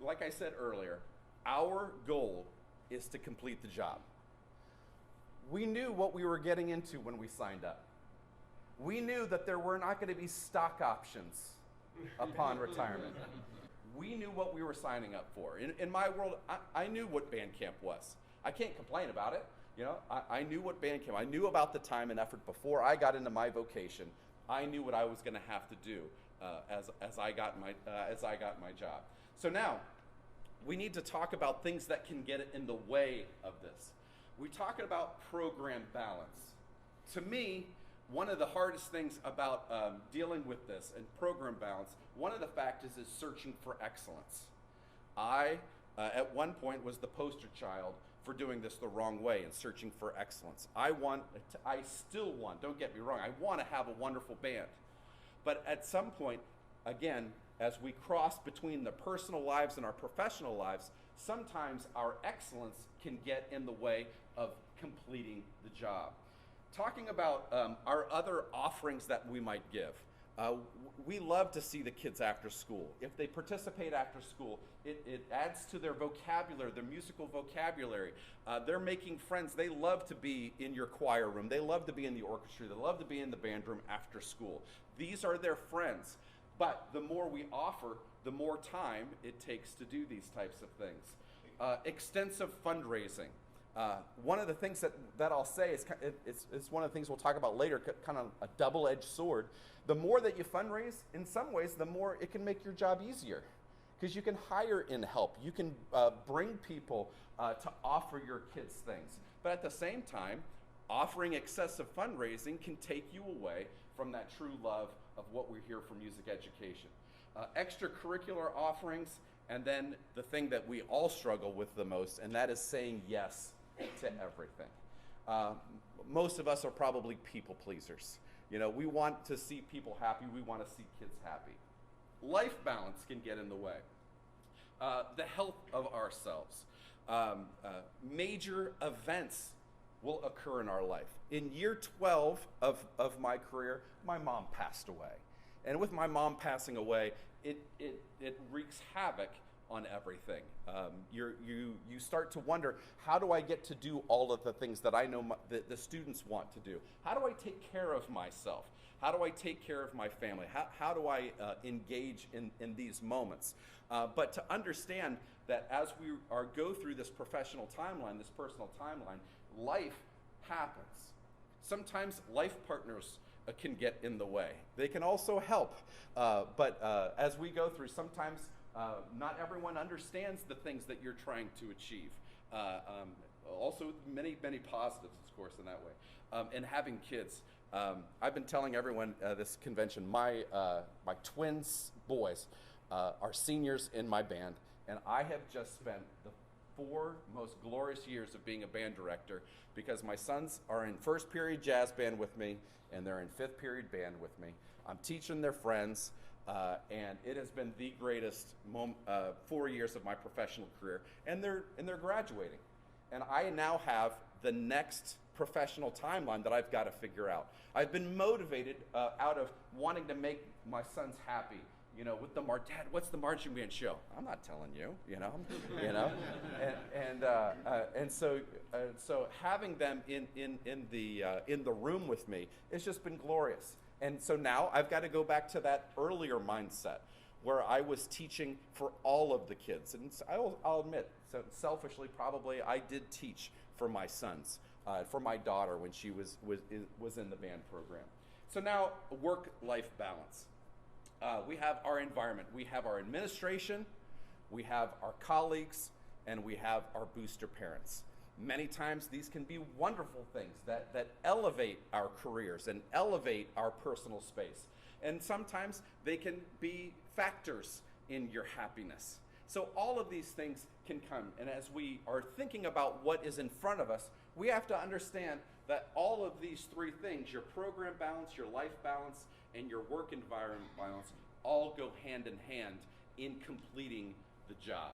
like I said earlier, our goal is to complete the job. We knew what we were getting into when we signed up. We knew that there were not going to be stock options upon retirement. We knew what we were signing up for. In my world, I knew what band camp was. I can't complain about it. You know, I knew what band camp. I knew about the time and effort before I got into my vocation. I knew what I was going to have to do as I got my job. So now, we need to talk about things that can get in the way of this. We're talking about program balance. To me, one of the hardest things about dealing with this and program balance, one of the factors is searching for excellence. I, at one point, was the poster child for doing this the wrong way and searching for excellence. I still want, don't get me wrong, I want to have a wonderful band. But at some point, again, as we cross between the personal lives and our professional lives, sometimes our excellence can get in the way of completing the job. Talking about our other offerings that we might give. We love to see the kids after school. If they participate after school, it adds to their vocabulary, their musical vocabulary. They're making friends. They love to be in your choir room. They love to be in the orchestra. They love to be in the band room after school. These are their friends. But the more we offer, the more time it takes to do these types of things. Extensive fundraising. One of the things that I'll say is it's one of the things we'll talk about later, kind of a double-edged sword. The more that you fundraise, in some ways, the more it can make your job easier, because you can hire in help. You can bring people to offer your kids things. But at the same time, offering excessive fundraising can take you away from that true love of what we hear from music education. Extracurricular offerings, and then the thing that we all struggle with the most, and that is saying yes to everything. Most of us are probably people pleasers. You know, we want to see people happy. We want to see kids happy. Life balance can get in the way. The health of ourselves. Major events will occur in our life. In year 12 of my career, my mom passed away. And with my mom passing away, it wreaks havoc on everything. You start to wonder, how do I get to do all of the things that I know the students want to do? How do I take care of myself? How do I take care of my family? How do I engage in these moments? But to understand that as we go through this professional timeline, this personal timeline, life happens. Sometimes life partners can get in the way. They can also help. But as we go through, sometimes not everyone understands the things that you're trying to achieve. Also, many positives, of course, in that way. And having kids. I've been telling everyone this convention, my twins boys are seniors in my band, and I have just spent the 4 most glorious years of being a band director, because my sons are in first period jazz band with me, and they're in 5th period band with me. I'm teaching their friends. And it has been the greatest 4 years of my professional career, and they're graduating, and I now have the next professional timeline that I've got to figure out. I've been motivated out of wanting to make my sons happy. You know, with Dad, what's the marching band show? I'm not telling you. You know, and so having them in the room with me, it's just been glorious. And so now I've got to go back to that earlier mindset where I was teaching for all of the kids. And I'll admit, so selfishly, probably I did teach for my sons, for my daughter when she was in the band program. So now, work-life balance. We have our environment. We have our administration, we have our colleagues, and we have our booster parents. Many times these can be wonderful things that elevate our careers and elevate our personal space. And sometimes they can be factors in your happiness. So all of these things can come. And as we are thinking about what is in front of us, we have to understand that all of these 3 things, your program balance, your life balance, and your work environment balance, all go hand in hand in completing the job.